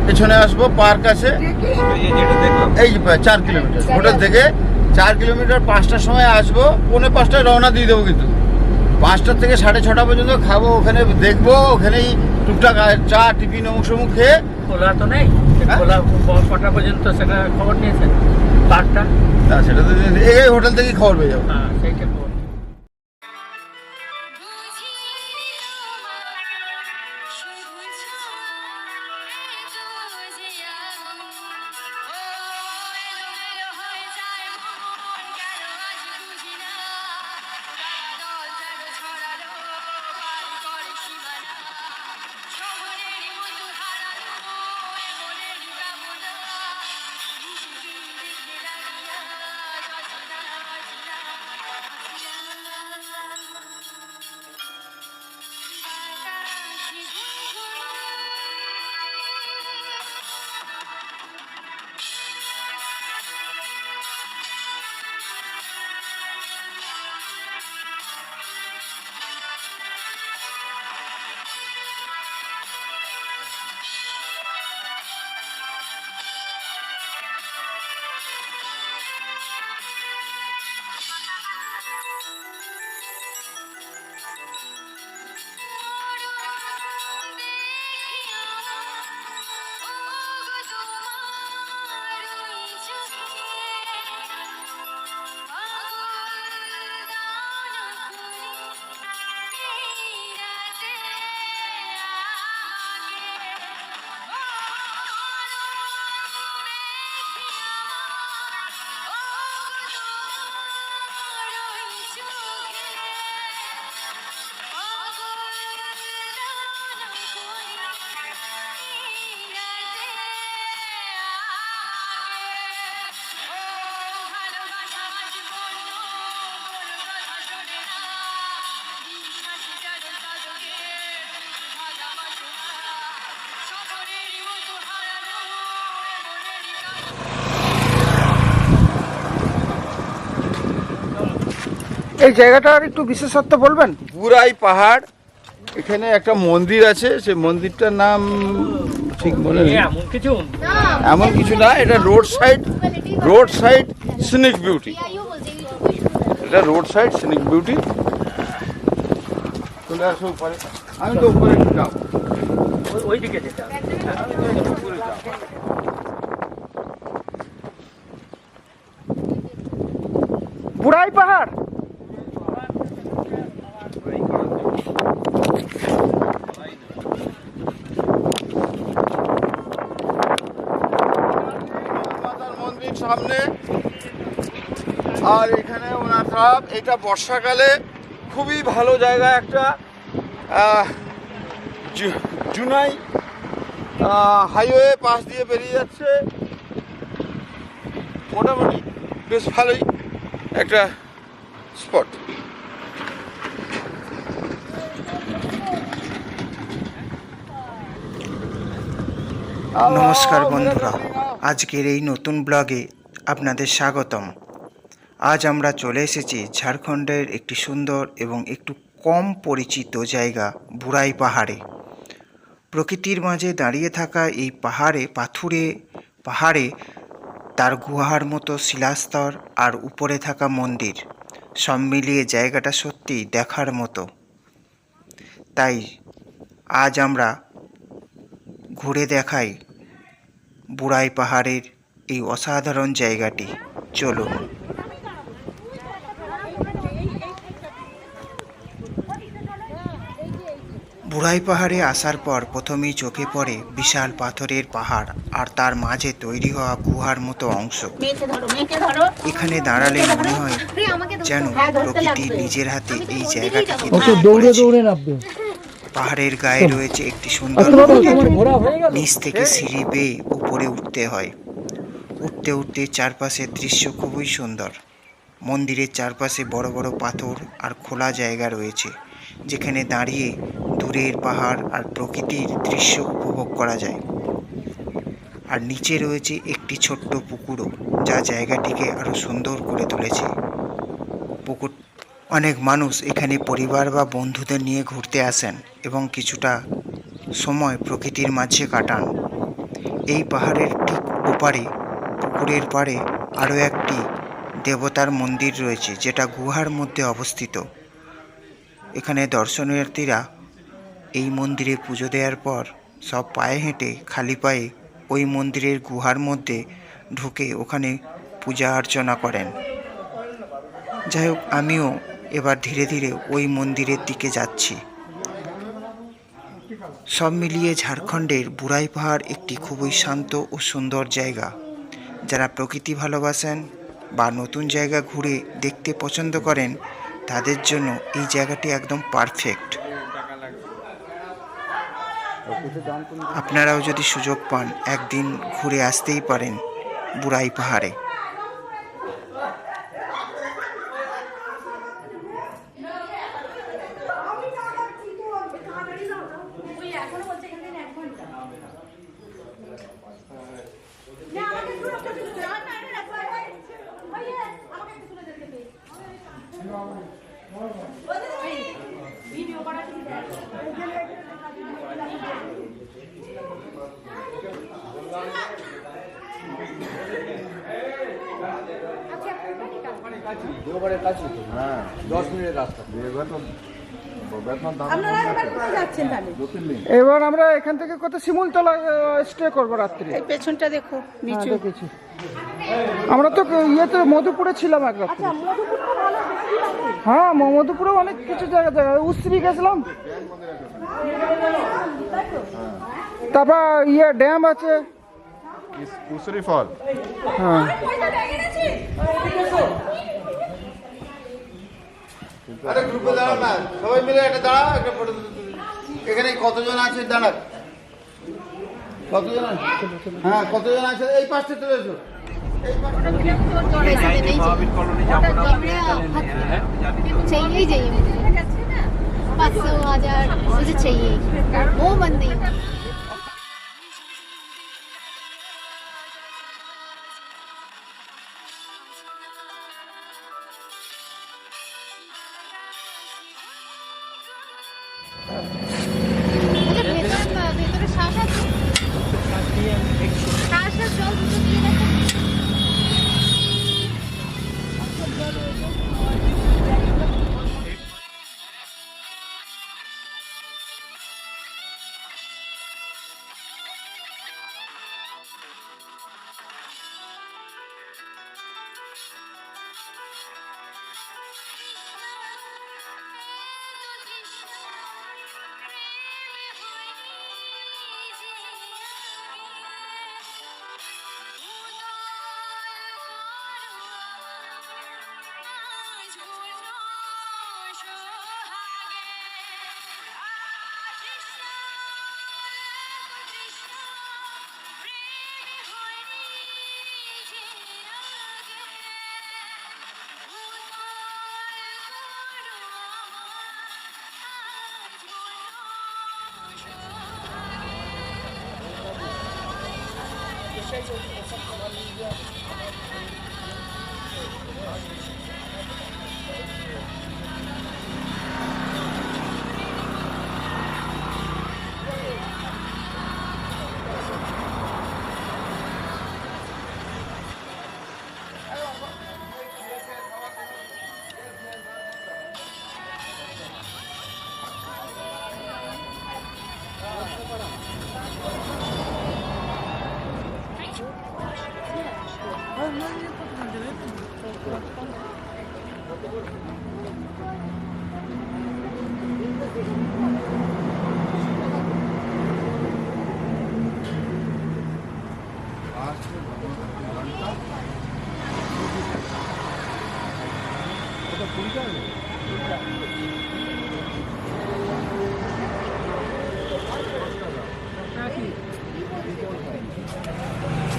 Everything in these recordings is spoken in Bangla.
পেছনে আসবো, পার্ক আছে এই 4 কিলোমিটার হোটেল থেকে। 4 কিলোমিটার 5টার সময় আসবো, 4:45টায় রওনা দিয়ে দেবো। কিন্তু 5টা থেকে 6:30 পর্যন্ত খাবো, ওখানে দেখবো, ওখানেই টুকটাক চা টিফিন অংশ খেয়ে। খোলা তো নেই, খোলা কটা পর্যন্ত সেটা খবর নিয়েছেন পার্কটা? না, সেটা তো এই হোটেল থেকেই খবর পেয়ে যাবো। হ্যাঁ, সেইটা খবর। এই জায়গাটার একটু বিশেষত্ব বলবেন? বুড়াই পাহাড়, এখানে একটা মন্দির আছে, সেই মন্দিরটার নাম ঠিক মনে নেই। এমন কিছু না, এটা রোড সাইড সিনিক বিউটি। এটা রোড সাইড সিনিক বিউটি। চলে আসো উপরে, আমি তো উপরে একটু যাবো। ওইদিকে যেতে হবে। বুড়াই পাহাড়। মন্দির সামনে, আর এখানে ওনার সব, এটা বর্ষাকালে খুবই ভালো জায়গা একটা। জুনাই হাইওয়ে পাশ দিয়ে বেরিয়ে যাচ্ছে, মোটামুটি বেশ ভালোই একটা স্পট। নমস্কার বন্ধুরা, আজকের এই নতুন ব্লগে আপনাদের স্বাগতম। আজ আমরা চলে এসেছি ঝাড়খণ্ডের একটি সুন্দর এবং একটু কম পরিচিত জায়গা বুড়াই পাহাড়ে। প্রকৃতির মাঝে দাঁড়িয়ে থাকা এই পাহাড়ে তার গুহার মতো শিলাস্তর আর উপরে থাকা মন্দির, সব মিলিয়ে জায়গাটা সত্যি দেখার মতো। তাই আজ আমরা ঘুরে দেখাই বুড়াই পাহাড়ের এই অসাধারণ জায়গাটি। চলুন। বুড়াই পাহাড়ে আসার পর প্রথমেই চোখে পড়ে বিশাল পাথরের পাহাড় আর তার মাঝে তৈরি হওয়া গুহার মতো অংশ। এখানে দাঁড়ালে মনে হয় যেন প্রকৃতি নিজের হাতে এই জায়গাটাকে পাহাড়ের গায়ে রয়েছে একটি সুন্দর নিচ থেকে সিঁড়ি বেয়ে উপরে উঠতে হয়। উঠতে উঠতে চারপাশের দৃশ্য খুবই সুন্দর। মন্দিরের চারপাশে বড় বড় পাথর আর খোলা জায়গা রয়েছে, যেখানে দাঁড়িয়ে দূরের পাহাড় আর প্রকৃতির দৃশ্য উপভোগ করা যায়। আর নিচে রয়েছে একটি ছোট্ট পুকুরও, যা জায়গাটিকে আরও সুন্দর করে তুলেছে। অনেক মানুষ এখানে পরিবার বা বন্ধুদের নিয়ে ঘুরতে আসেন এবং কিছুটা সময় প্রকৃতির মাঝে কাটান। এই পাহাড়ের ঠিক ওপারে পুকুরের পাড়ে আরও একটি দেবতার মন্দির রয়েছে, যেটা গুহার মধ্যে অবস্থিত। এখানে দর্শনার্থীরা এই মন্দিরে পুজো দেওয়ার পর সব পায়ে হেঁটে খালি পায়ে ওই মন্দিরের গুহার মধ্যে ঢুকে ওখানে পূজা অর্চনা করেন। যাই হোক, আমিও এবার ধীরে ধীরে ওই মন্দিরের দিকে যাচ্ছি। সব মিলিয়ে ঝাড়খণ্ডের বুড়াই পাহাড় একটি খুবই শান্ত ও সুন্দর জায়গা। যারা প্রকৃতি ভালোবাসেন বা নতুন জায়গা ঘুরে দেখতে পছন্দ করেন, তাদের জন্য এই জায়গাটি একদম পারফেক্ট। আপনারাও যদি সুযোগ পান, একদিন ঘুরে আসতেই পারেন বুড়াই পাহাড়ে। হ্যাঁ, 10 মিনিটের রাস্তা। এবার আমরা এখান থেকে কত শিমুলতলা স্টে করবো রাত্রি। এই পেছনটা দেখো নিচু। দেখেছি, আমরা তো ইয়েতে মধুপুরে ছিলাম এক রাত্রি। হ্যাঁ, মধুপুরে অনেক কিছু জায়গা উস্ত্রি গেছিলাম, তারপর ড্যাম আছে, উসরি ফল। হ্যাঁ, আরে গ্রুপে দাঁড়াও না, সবাই মিলে একটা দাঁড়াও, একটা ফটো তুলি। এখানে কতজন আছে দাঁড়া, কতজন আছে? হ্যাঁ, কতজন আছে? এই পাশে চলে এসো। चाहिए ही चाहिए मुझे 500 1000 मुझे चाहिए, वो बंद नहीं। ভেতরে শ্বাস আছে, শ্বাস জল দুটো দিয়ে রাখো।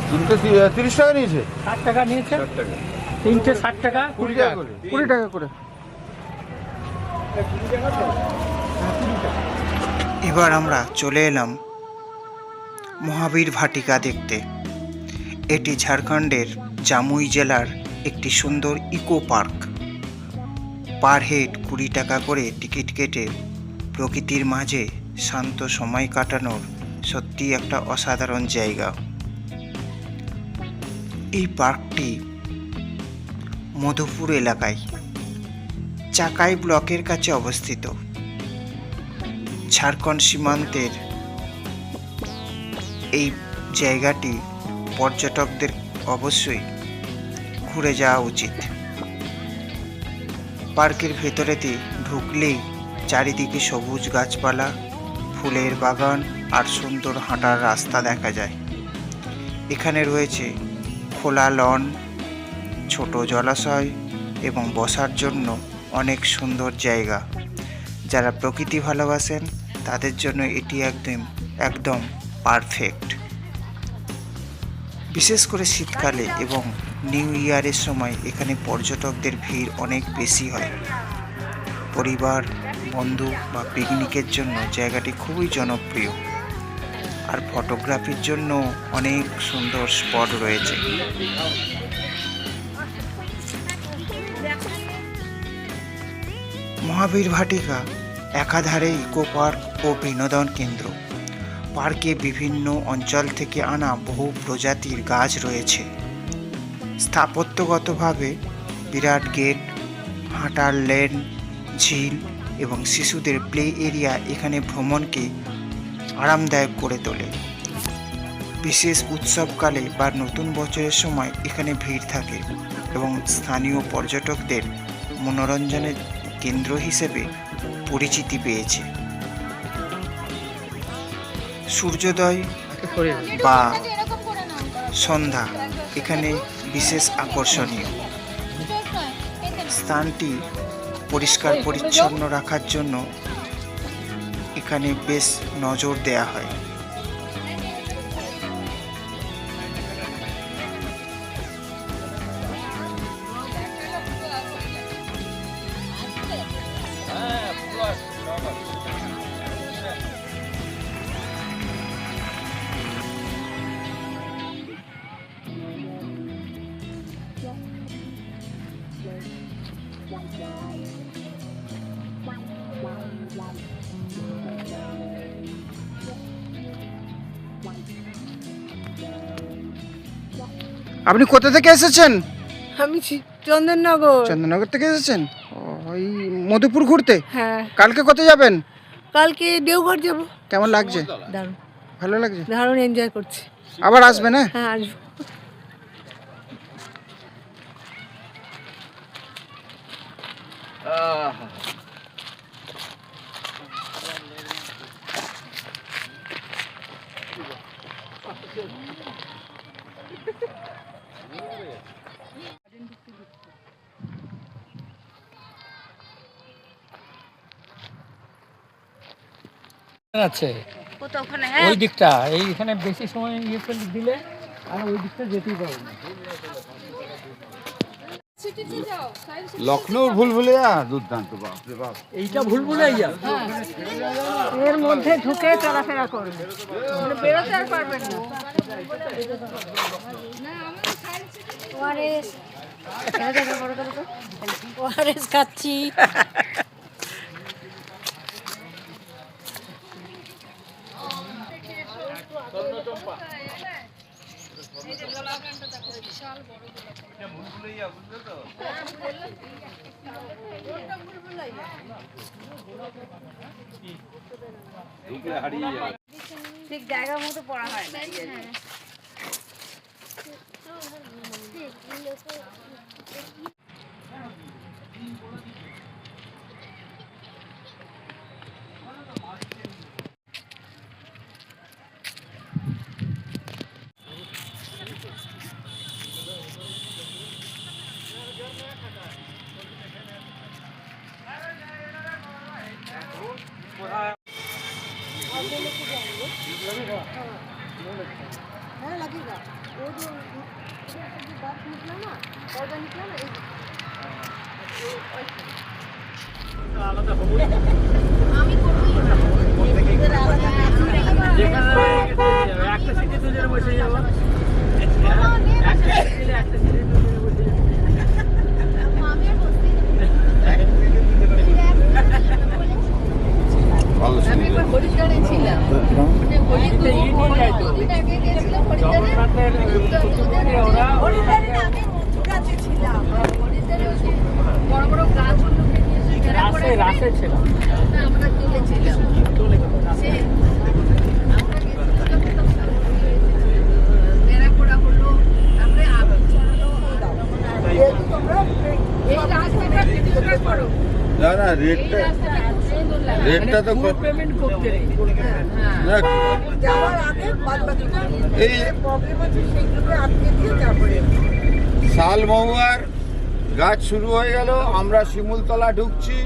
তিনটে 30 টাকা নিয়েছে। 60 টাকা নিয়েছে, তিনটে 60 টাকা, 20 টাকা করে। 20 টাকা করে। এবার আমরা চলে এলাম মহাবীর ভাটিকা দেখতে। এটি ঝাড়খণ্ডের জামুই জেলার একটি সুন্দর ইকো পার্ক। পার হেড 20 টাকা করে টিকিট কেটে প্রকৃতির মাঝে শান্ত সময় কাটানোর সত্যি একটা অসাধারণ জায়গা। এই পার্কটি মধুপুর এলাকায় চাকাই ব্লকের কাছে অবস্থিত। ঝাড়খণ্ড সীমান্তের এই জায়গাটি পর্যটকদের অবশ্যই ঘুরে যাওয়া উচিত। পার্কের ভেতরেতে ঢুকলেই চারিদিকে সবুজ গাছপালা, ফুলের বাগান আর সুন্দর হাঁটার রাস্তা দেখা যায়। এখানে রয়েছে খোলা লন, ছোট জলাশয় এবং বসার জন্য অনেক সুন্দর জায়গা। যারা প্রকৃতি ভালোবাসেন তাদের জন্য এটি একদম পারফেক্ট। বিশেষ করে শীতকালে এবং নিউ ইয়ারের সময় এখানে পর্যটকদের ভিড় অনেক বেশি হয়। পরিবার, বন্ধু বা পিকনিকের জন্য জায়গাটি খুবই জনপ্রিয়। আর ফটোগ্রাফির জন্য অনেক সুন্দর স্পট রয়েছে। মহাবীর ভাটিকা একাধারে ইকো পার্ক ও বিনোদন কেন্দ্র। পার্কে বিভিন্ন অঞ্চল থেকে আনা বহু প্রজাতির গাছ রয়েছে। স্থাপত্যগতভাবে বিরাট গেট, হাঁটার লেন, ঝিল এবং শিশুদের প্লে এরিয়া এখানে ভ্রমণকে আরামদায়ক করে তোলে। বিশেষ উৎসবকালে বা নতুন বছরের সময় এখানে ভিড় থাকে এবং স্থানীয় পর্যটকদের মনোরঞ্জনের কেন্দ্র হিসেবে পরিচিতি পেয়েছে। সূর্যোদয় বা সন্ধ্যা এখানে বিশেষ আকর্ষণীয়। স্থানটি পরিষ্কার পরিচ্ছন্ন রাখার জন্য এখানে বেশ নজর দেওয়া হয়। আপনি কোথা থেকে এসেছেন? আমি চন্দননগর। চন্দননগর থেকে এসেছেন? ওই মধুপুর ঘুরতে? হ্যাঁ। কালকে কোথায় যাবেন? কালকে দেওঘর যাব। কেমন লাগছে? দারুণ, ভালো লাগছে? দারুণ এনজয় করছি। আবার আসবেন? হ্যাঁ, আসবো। আছে ওই দিকটা, এইখানে বেশি সময় ইয়ে করে দিলে আর ওই দিকটা যেতেই পারবো না। লখনৌর ভুলভুলিয়া দুর্দান্ত, বাপরে বাপ। এইটা ভুলভুলাইয়া এর মধ্যে ঢুকে চলাফেরা করবে, মানে বেরোতে আর পারবেন না। ওআরএস খাচ্ছি। ঠিক জায়গার মতো পড়া হয় না। हाँ लगेगा, वो जो बात निकला ना, पौधा निकला ना, আমি করবই একটা সিটে দুজনে বসে যাবো। আমি আর বসতেই ভালো ছিল। বড় বড় গাছগুলোকে নিয়ে রাসে ছিল আমরা তুলেছিলাম মেরাপোড়া হলো, তারপরে এই রাস্তাটা পরিষ্কার করো। না না রেটটা তো পেমেন্ট করতে নেই। না, যাওয়ার আগে বাদ বাকি এই প্রবলেম আছে সেইগুলো আটকে দিয়ে তারপরে শাল মহুয়ার গাছ শুরু হয়ে গেল, আমরা শিমুলতলা ঢুকছি।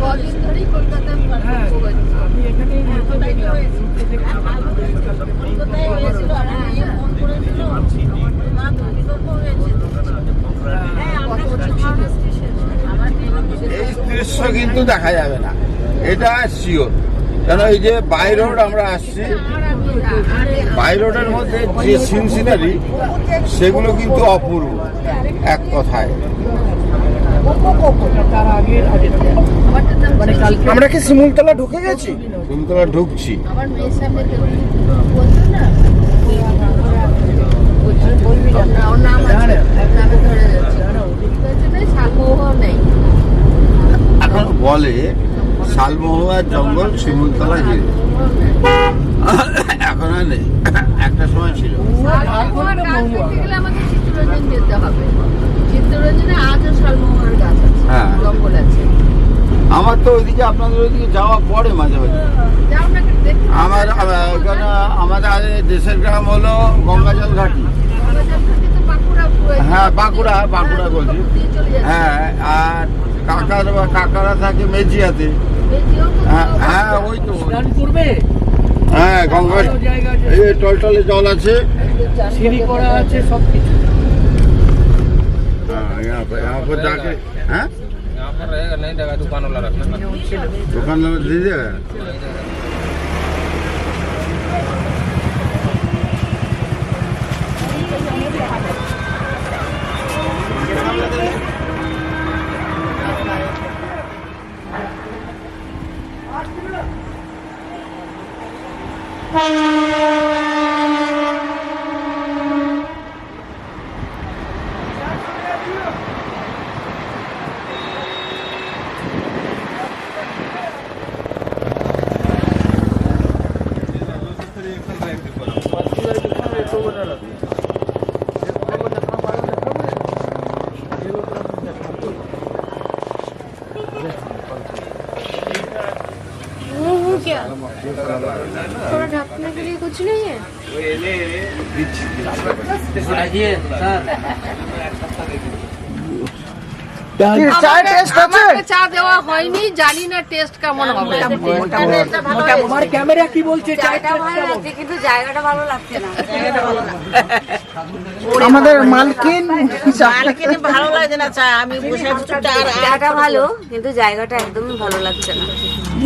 কদিন ধরেই কলকাতায় আমি এখানে এই দৃশ্য কিন্তু দেখা যাবে না, এটা শিওর। কেন এই যে বাই রোড আমরা আসছি, বাই রোডের মধ্যে যে সিন সিনারি সেগুলো কিন্তু অপূর্ব এক কথায়। তার আগের মানে কালকে আমরা কি শিমুলতলা ঢুকে গেছি? শিমুলতলা ঢুকছি। আমার মেয়ের সামনে বলতো না ওর নাম আছে, নামে ধরে যাচ্ছে সামহ নেই। এখন বলে শালমহুয়ার জঙ্গল শিমুলতলা হিল, এখন আর নেই, একটা সময় ছিল। শালমহুয়ার গাছ দেখতে গেলে আমাকে চিত্তরঞ্জন যেতে হবে। চিত্তরঞ্জনে আজও শালমহুয়ার গাছ আছে, হ্যাঁ। জঙ্গল আছে। আমার তো ওইদিকে আপনাদের ওইদিকে যাওয়া পড়ে মাঝে মাঝে। যাও না দেখতে। এখানে আমাদের দেশের গ্রাম হলো গঙ্গাজল ঘাটি। হ্যাঁ বাঁকুড়া বলছি। হ্যাঁ, আর কাকারা থাকে মেজিয়াতে। হ্যাঁ ওই তো, স্নান করবে, হ্যাঁ গঙ্গা, জায়গা আছে, এই টলটলে জল আছে। সিঁড়ি করা আছে, সব কিছু। हाँ यहाँ पर जाके, हाँ यहाँ पर रहेगा नहीं देगा, दुकान वाला रखना ना। दुकान नंबर दीजिएगा। क्या थोड़ा ढकने के लिए कुछ नहीं है? চায় টেস্ট আছে? আমাকে চা দেওয়া হয়নি, জানি না টেস্ট কেমন হবে। আমার ক্যামেরা কি বলছে? চাটা ভালো লাগছে কিন্তু জায়গাটা ভালো লাগছে না। আমাদের মালকিন ভালো লাগছে না চা, আমি চাটা ভালো কিন্তু জায়গাটা একদমই ভালো লাগছে না।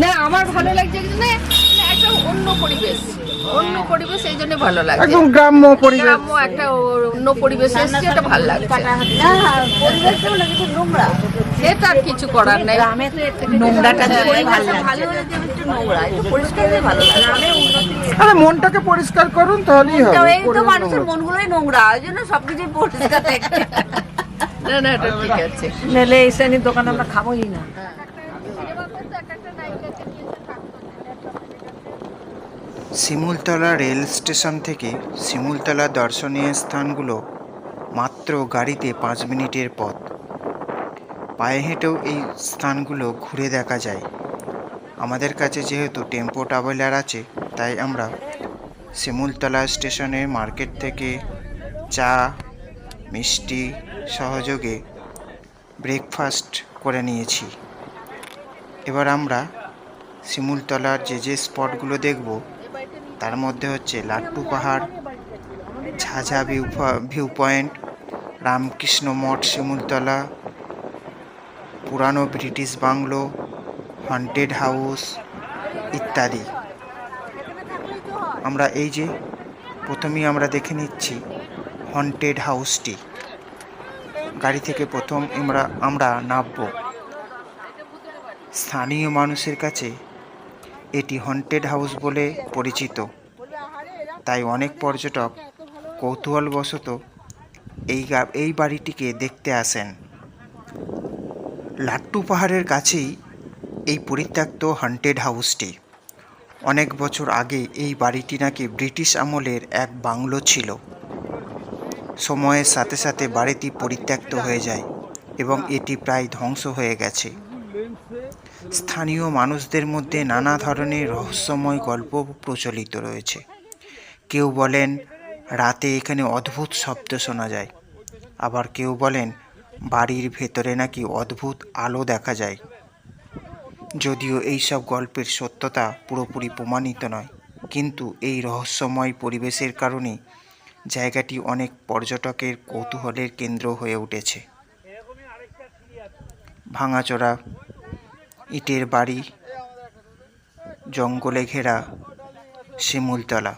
না আমার ভালো লাগছে কিন্তু না, একটা অন্য পরিবেশ এই জন্য ভালো লাগছে। একদম গ্রাম্য পরিবেশ, গ্রাম্য একটা অন্য পরিবেশ এসছে, এটা ভালো লাগছে। পরিবেশটাও না কিন্তু নোংরা, সেটা আর কিছু করার নেই। নোংরাটা ভালো লাগে, একটু নোংরা, একটু পরিষ্কার হলে ভালো লাগে। আরে মনটাকে পরিষ্কার করুন তাহলেই হবে। এই তো মানুষের মনগুলোই নোংরা, ওই জন্য সবকিছু পরিষ্কার থাকে। না না এটা ঠিক আছে, নাহলে এই শ্রেণীর দোকানে আমরা খাবোই না। শিমুলতলা রেল স্টেশন থেকে শিমুলতলা দর্শনীয় স্থানগুলো মাত্র গাড়িতে 5 মিনিটের পথ। পায়ে হেঁটেও এই স্থানগুলো ঘুরে দেখা যায়। আমাদের কাছে যেহেতু টেম্পো ট্রাভেলার আছে, তাই আমরা শিমুলতলা স্টেশনের মার্কেট থেকে চা মিষ্টি সহযোগে ব্রেকফাস্ট করে নিয়েছি। এবার আমরা শিমুলতলার যে স্পটগুলো দেখব তার মধ্যে হচ্ছে লাট্টু পাহাড়, ঝাঝা ভিউ পয়েন্ট, রামকৃষ্ণ মঠ শিমুলতলা, পুরানো ব্রিটিশ বাংলো, হন্টেড হাউস ইত্যাদি। আমরা এই যে প্রথমেই আমরা দেখে নিচ্ছি হন্টেড হাউসটি। গাড়ি থেকে প্রথম আমরা নামব। স্থানীয় মানুষের কাছে এটি হন্টেড হাউস বলে পরিচিত, তাই অনেক পর্যটক কৌতূহলবশত এই বাড়িটিকে দেখতে আসেন। লাট্টু পাহাড়ের কাছেই এই পরিত্যক্ত হন্টেড হাউসটি। অনেক বছর আগে এই বাড়িটি নাকি ব্রিটিশ আমলের এক বাংলো ছিল। সময়ের সাথে সাথে বাড়িটি পরিত্যক্ত হয়ে যায় এবং এটি প্রায় ধ্বংস হয়ে গেছে। স্থানীয় মানুষদের মধ্যে নানা ধরনের রহস্যময় গল্প প্রচলিত রয়েছে। কেউ বলেন রাতে এখানে অদ্ভুত শব্দ শোনা যায়, আবার কেউ বলেন বাড়ির ভেতরে নাকি অদ্ভুত আলো দেখা যায়। যদিও এইসব গল্পের সত্যতা পুরোপুরি প্রমাণিত নয়, কিন্তু এই রহস্যময় পরিবেশের কারণে জায়গাটি অনেক পর্যটকের কৌতূহলের কেন্দ্র হয়ে উঠেছে। ভাঙাচোরা ইটের বাড়ি, জঙ্গলে ঘেরা শিমুলতলা।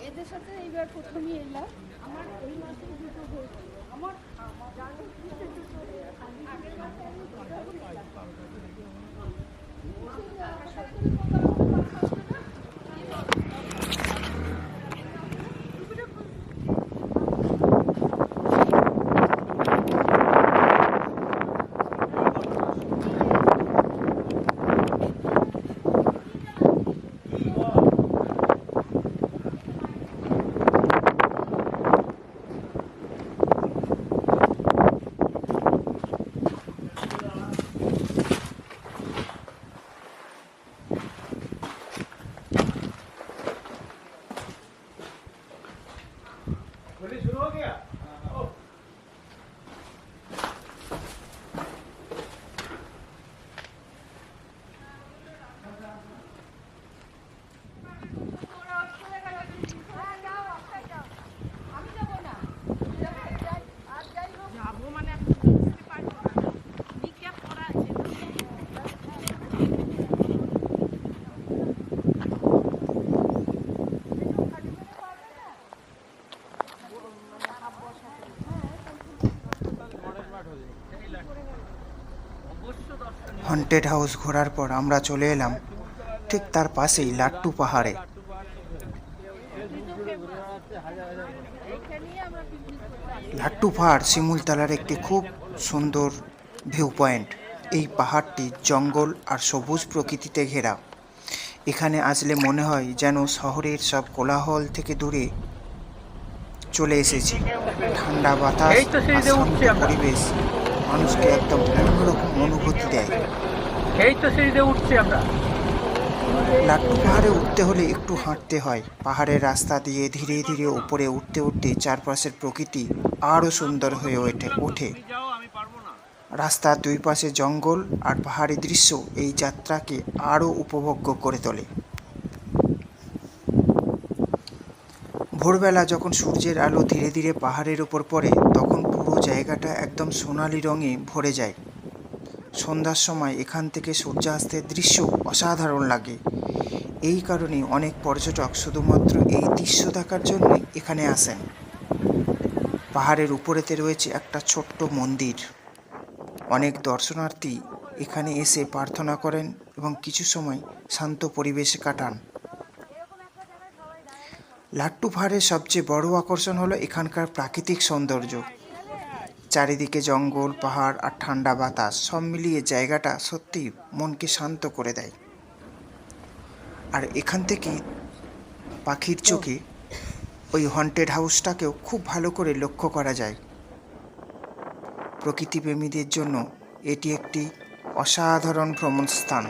এদের সাথে এইবার প্রথমই এলাম। আমার এই মাসে দুটো হয়েছে। আমার হন্টেড হাউস ঘোরার পর আমরা চলে এলাম ঠিক তার পাশেই লাট্টু পাহাড়ে। লাট্টু পাহাড় শিমুলতলার একটি খুব সুন্দর ভিউ পয়েন্ট। এই পাহাড়টি জঙ্গল আর সবুজ প্রকৃতিতে ঘেরা। এখানে আসলে মনে হয় যেন শহরের সব কোলাহল থেকে দূরে চলে এসেছি। ঠান্ডা বাতাস আর শান্ত পরিবেশ মানুষকে একদম অন্যরকম অনুভূতি দেয়। লাট্টু পাহাড়ে উঠতে হলে একটু হাঁটতে হয়। পাহাড়ের রাস্তা দিয়ে ধীরে ধীরে উপরে উঠতে উঠতে চারপাশের প্রকৃতি আরও সুন্দর হয়ে ওঠে। রাস্তার দুই পাশে জঙ্গল আর পাহাড়ি দৃশ্য এই যাত্রাকে আরও উপভোগ্য করে তোলে। ভোরবেলা যখন সূর্যের আলো ধীরে ধীরে পাহাড়ের উপর পড়ে, তখন পুরো জায়গাটা একদম সোনালি রঙে ভরে যায়। সন্ধ্যার সময় এখান থেকে সূর্যাস্তের দৃশ্য অসাধারণ লাগে। এই কারণে অনেক পর্যটক শুধুমাত্র এই দৃশ্য দেখার জন্য এখানে আসেন। পাহাড়ের উপরেতে রয়েছে একটা ছোট্ট মন্দির। অনেক দর্শনার্থী এখানে এসে প্রার্থনা করেন এবং কিছু সময় শান্ত পরিবেশে কাটান। লাট্টু পাহাড়ের সবচেয়ে বড় আকর্ষণ হলো এখানকার প্রাকৃতিক সৌন্দর্য। চারিদিকে জঙ্গল, পাহাড় আর ঠান্ডা বাতাস সব মিলিয়ে জায়গাটা সত্যি মনকে শান্ত করে দেয়। আর এখান থেকে পাখির চোখে ওই হন্টেড হাউসটাকেও খুব ভালো করে লক্ষ্য করা যায়। প্রকৃতিপ্রেমীদের জন্য এটি একটি অসাধারণ ভ্রমণ স্থান।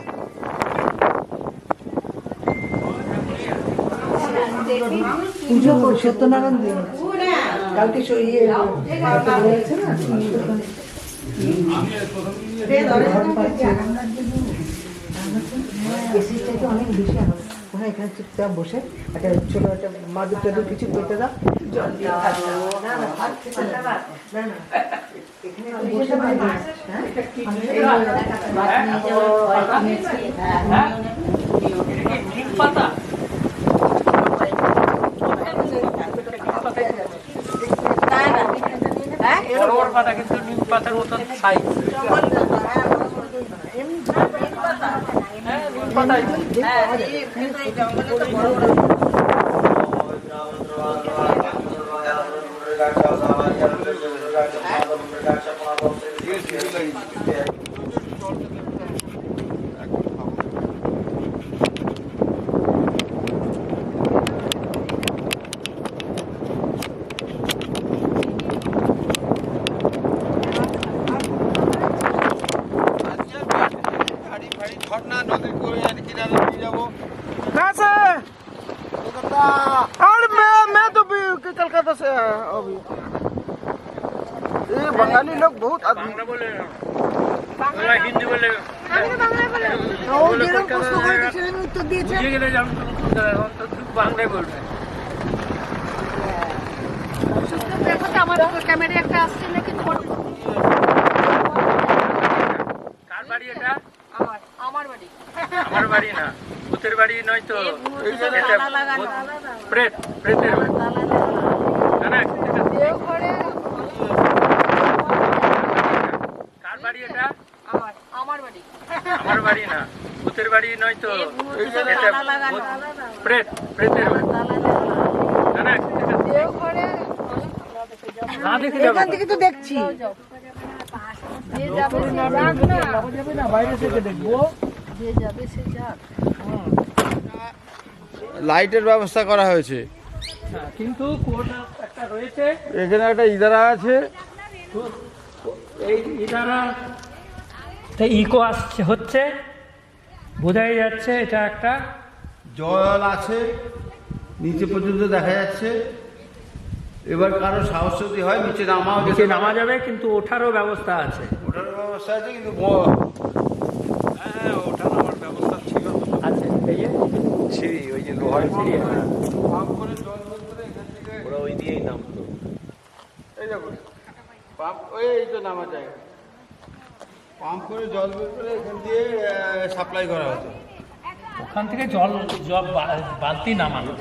পুজো সত্যনারায়ণ দিন কালকে অনেক বেশি হ্যাঁ এখানে চুপচাপ বসে একটা ছোট একটা মাদুর টাদুর কিছু পেতে দাও, জল দিয়ে খাচ্ছি। না না ভাত খেতে না, না না এখানে বসে ভাত খাস, হ্যাঁ ভাত নিয়ে যাও, ভাত নিয়েছি, হ্যাঁ নিম পাতা বড় বড় পাতা, কিন্তু নিম পাতার মতন সাইজ। कहाँ से? अरे मैं तो भी कलकत्ता से है अभी। ये बंगाली लोग बहुत आदमी বাংলা বলে হিন্দি বলে বুঝে গেলে যেমন বাংলায় বলবে। আমার ক্যামেরা একটা আসছে নাকি? কার বাড়ি এটা? আমার বাড়ি। আমার বাড়ি না, ভূতের বাড়ি নয় তো, এটা প্রেতের বাড়ি। না না, কার বাড়ি এটা? আমার বাড়ি। আমার বাড়ি না, ভূতের বাড়ি নয় তো, এটা প্রেতের বাড়ি। না না, না দেখে যাবো। এখান থেকে তো দেখছি। বাইরে থেকে দেখবো। লাইটের ব্যবস্থা করা হয়েছে, কিন্তু কোটা একটা রয়েছে, এখানে একটা ইদারা আছে। এই ইদারা ইকো আসছে, হচ্ছে, বোঝাই যাচ্ছে এটা একটা। জল আছে, নিচে পর্যন্ত দেখা যাচ্ছে। এবার কারো সাহস যদি হয় নিচে নামাও, নিচে নামা যাবে, কিন্তু ওঠারও ব্যবস্থা আছে। ওঠার ব্যবস্থা আছে, কিন্তু হ্যাঁ ওটা আমার ব্যবস্থা ছিল আছে এই যে সিঁড়ি, ওই যে লোহার সিঁড়ি পাম্প করে জল বের করে এখান থেকে, ওরা ওই দিয়েই নামতো। এই দেখুন পাম্প, এই তো নামা যায়, পাম্প করে জল বের করে এখান দিয়ে সাপ্লাই করা হতো। ওখান থেকে জল বালতি নামানো।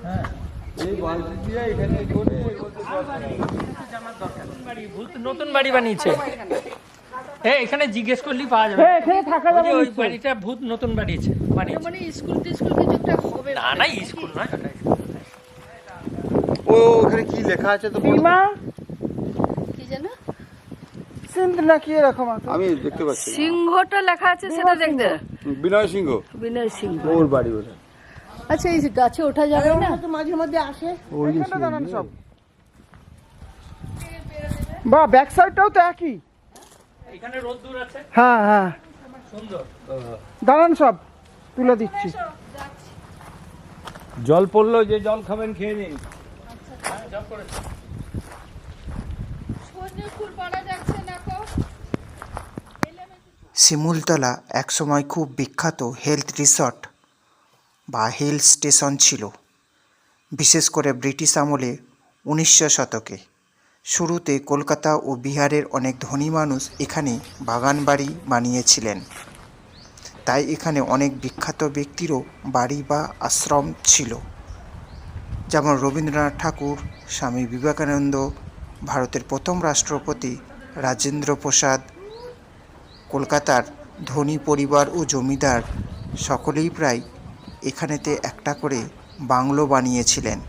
হ্যাঁ, এই বালতি দিয়ে এখানে করে নতুন বাড়ি বানিয়েছে। এখানে জিজ্ঞেস করলেই পাওয়া যাবে। এখানে থাকা যাবে ওই বাড়িটা ভূত নতুন বানিয়েছে। মানে স্কুল টিস্কুল কিছু একটা হবে। না না, স্কুল নয়। ও ওখানে কি লেখা আছে তো সীমা কি জানো? সিন্ধ না কি এরকম আছে। আমি দেখতে পাচ্ছি না। সিংহটা লেখা আছে, সেটা দেখতে। বিনয় সিংহ, বিনয় সিংহ। ওর বাড়ি ওটা। আচ্ছা, এই গাছে ওঠা যাবে না? তো মাঝে মধ্যে আসে। এখানটা দাঁড়ান সব। বা ব্যাক সাইডটাও তো একই। এখানে রোদ্দুর আছে, হ্যাঁ হ্যাঁ, সুন্দর। দাঁড়ান সব তুলে দিচ্ছি। জল পড়লো, যে জল খাবেন খেয়ে নিন। শিমুলতলা একসময় খুব বিখ্যাত হেলথ রিসর্ট বা হিল স্টেশন ছিল, বিশেষ করে ব্রিটিশ আমলে 1900 শতকে। শুরুতে কলকাতা ও বিহারের অনেক ধনী মানুষ এখানে বাগান বাড়ি বানিয়েছিলেন, তাই এখানে অনেক বিখ্যাত ব্যক্তিরও বাড়ি বা আশ্রম ছিল, যেমন রবীন্দ্রনাথ ঠাকুর, স্বামী বিবেকানন্দ, ভারতের প্রথম রাষ্ট্রপতি রাজেন্দ্র প্রসাদ। কলকাতার ধনী পরিবার ও জমিদার সকলেই প্রায় এখানেতে একটা করে বাংলো বানিয়েছিলেন।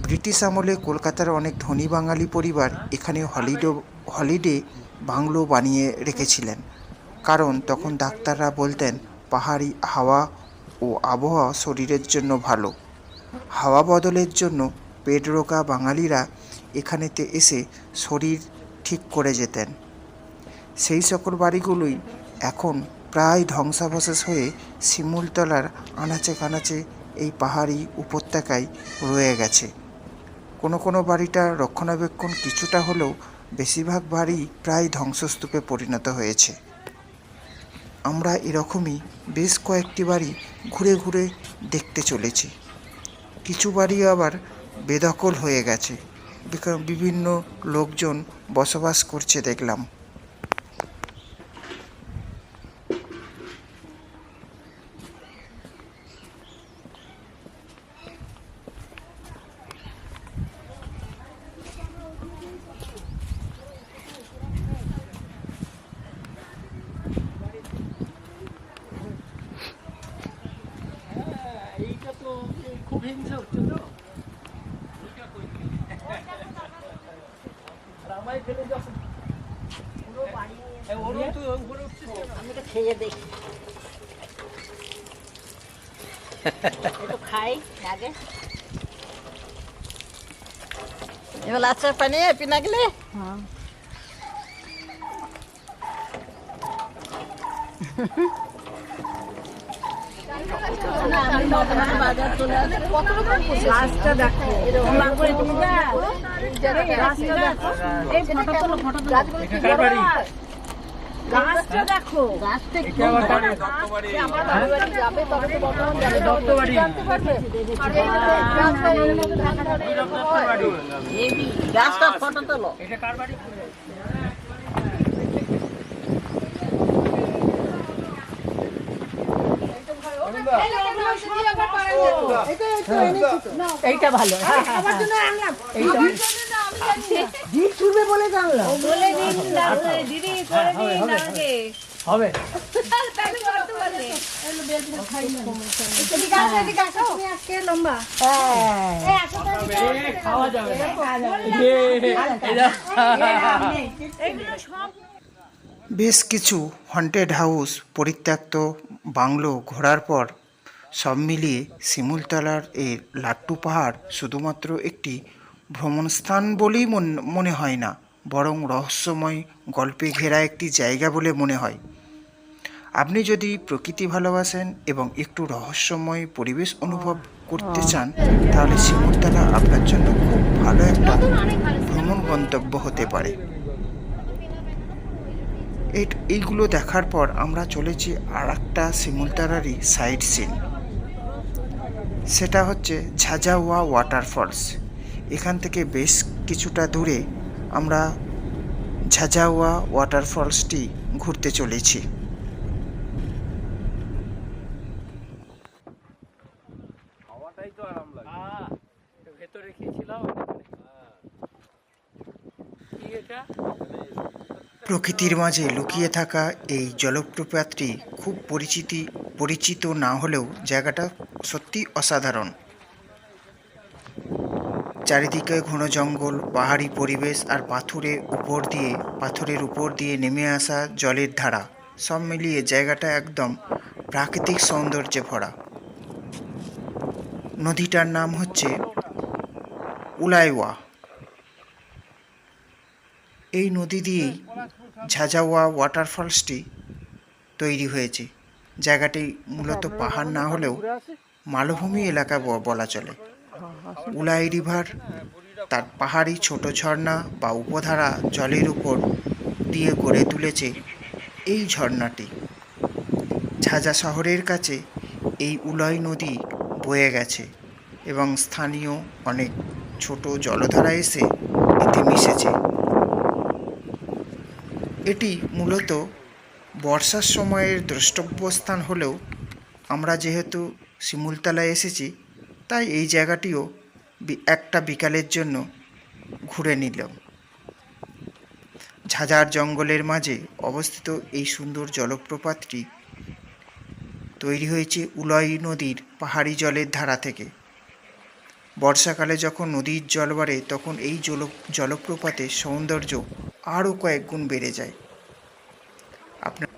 ব্রিটিশ আমলে কলকাতার অনেক ধনী বাঙালি পরিবার এখানে হলিডে বাংলো বানিয়ে রেখেছিলেন, কারণ তখন ডাক্তাররা বলতেন পাহাড়ি হাওয়া ও আবহাওয়া শরীরের জন্য ভালো। হাওয়া বদলের জন্য পেট রোগা বাঙালিরা এখানেতে এসে শরীর ঠিক করে যেতেন। সেই সকল বাড়িগুলোই এখন প্রায় ধ্বংসাবশেষ হয়ে শিমুলতলার আনাচে কানাচে এই পাহাড়ি উপত্যকায় রয়ে গেছে। কোনো কোনো বাড়িটার রক্ষণাবেক্ষণ কিছুটা হলেও বেশিরভাগ বাড়ি প্রায় ধ্বংসস্তূপে পরিণত হয়েছে। আমরা এরকমই বেশ কয়েকটি বাড়ি ঘুরে ঘুরে দেখতে চলেছি। কিছু বাড়ি আবার বেদখল হয়ে গেছে, বিভিন্ন লোকজন বসবাস করছে দেখলাম। এইটা তো খুব হিংসা হচ্ছে তো আমায় ফেলে যখন ওরা তো উপরে উঠছে, আমি তো খেয়ে দেখি, একটু খাই আগে। এবার আচ্ছা পানি পিনা গেলে বাজার চলে আসে, কত রকম গাছটা দেখো, গাছটা দেখো, এই ফটো তোলো, ফটো তোলো, গাছটা দেখো, গাছটা কি আমার বাড়ি যাবে, তবে তো বর্তমান যাবে, দত্তবাড়ি জানতে পারবে, গাছটা ফটো তোলো। এটা কার বাড়ি? এইটা ভালো, আমার জন্য আনলাম, দিন ছুটবে বলে জানলাম। বলে দিন দিদি, করে দিন আমাকে হবে। লম্বা খাওয়া যাবে না। বেশ কিছু হন্টেড হাউস, পরিত্যক্ত বাংলো ঘোরার পর সব মিলিয়ে শিমুলতলার এই লাট্টু পাহাড় শুধুমাত্র একটি ভ্রমণ স্থান বলেই মনে হয় না, বরং রহস্যময় গল্পে ঘেরা একটি জায়গা বলে মনে হয়। আপনি যদি প্রকৃতি ভালোবাসেন এবং একটু রহস্যময় পরিবেশ অনুভব করতে চান, তাহলে শিমুলতলা আপনার জন্য খুব ভালো একটা ভ্রমণ গন্তব্য হতে পারে। এইগুলো দেখার পর আমরা চলেছি আর একটা শিমুলতলারই সাইড সিন, সেটা হচ্ছে ঝাঝাওয়া ওয়াটারফলস। এখান থেকে বেশ কিছুটা দূরে আমরা ঝাঝাওয়া ওয়াটারফলসটি ঘুরতে চলেছি। হাওয়াটাই তো আরাম লাগে। ভেতরে খেয়েছিলাম। কি এটা? প্রকৃতির মাঝে লুকিয়ে থাকা এই জলপ্রপাতটি খুব পরিচিত না হলেও জায়গাটা সত্যি অসাধারণ। চারিদিকে ঘন জঙ্গল, পাহাড়ি পরিবেশ আর পাথরের উপর দিয়ে নেমে আসা জলের ধারা, সব মিলিয়ে জায়গাটা একদম প্রাকৃতিক সৌন্দর্যে ভরা। নদীটার নাম হচ্ছে উলাইওয়া। এই নদী দিয়েই ঝাঝাওয়া ওয়াটারফলসটি তৈরি হয়েছে। জায়গাটি মূলত পাহাড় না হলেও মালভূমি এলাকা বলা চলে। উলাই রিভার তার পাহাড়ি ছোট ঝর্ণা বা উপধারা জলের উপর দিয়ে গড়ে তুলেছে এই ঝর্ণাটি। ঝাঝা শহরের কাছে এই উলয় নদী বয়ে গেছে এবং স্থানীয় অনেক ছোট জলধারা এসে এতে মিশেছে। এটি মূলত বর্ষার সময়ের দ্রষ্টব্য স্থান হলেও আমরা যেহেতু শিমুলতলায় এসেছি, তাই এই জায়গাটিও একটা বিকালের জন্য ঘুরে নিলাম। ঝাঝার জঙ্গলের মাঝে অবস্থিত এই সুন্দর জলপ্রপাতটি তৈরি হয়েছে উলয় নদীর পাহাড়ি জলের ধারা থেকে। বর্ষাকালে যখন নদীর জল বাড়ে, তখন এই জলপ্রপাতের সৌন্দর্য আরও কয়েক গুণ বেড়ে যায়। আপনার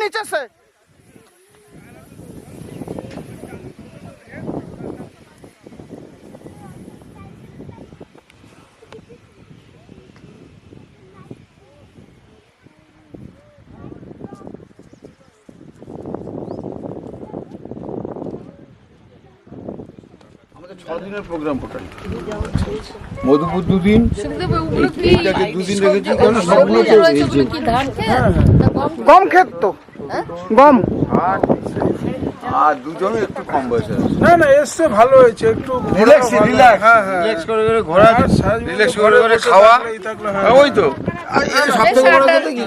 নিচে আছে। 6 দিনের প্রোগ্রাম টোটাল। মধুপুর 2 দিন, এইটাকে 2 দিন রেখেছি কারণ সবগুলো তো এই যে গম ক্ষেত তো, গম। আর দুজনে একটু কম বয়সে আছে। না না এসছে ভালো হয়েছে, একটু রিল্যাক্স হ্যাঁ রিল্যাক্স করে করে ঘোরা, রিল্যাক্স করে করে খাওয়া, ওই তো। আর এই সবথেকে বড় কথা কি,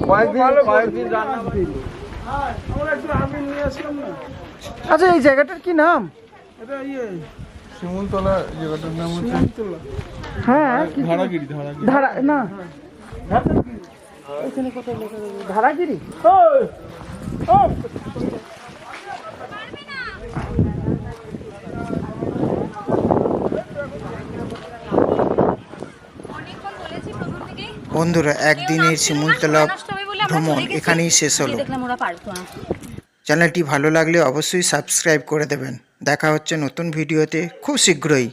কয়েকদিন রান্না আমরা একটু আমিন নিয়ে আসলাম না। আচ্ছা এই জায়গাটার কি নাম? এটা ইয়ে শিমুলতলা জায়গাটার নাম হচ্ছে হ্যাঁ ধারাগিরি। ধারা না এখানে কোথায় লেখা আছে? ধারাগিরি। বন্ধুরা, একদিনের শিমুলতলা ভ্রমণ এখানেই শেষ হলো। চ্যানেলটি ভালো লাগলে অবশ্যই সাবস্ক্রাইব করে দেবেন। দেখা হচ্ছে নতুন ভিডিওতে খুব শীঘ্রই।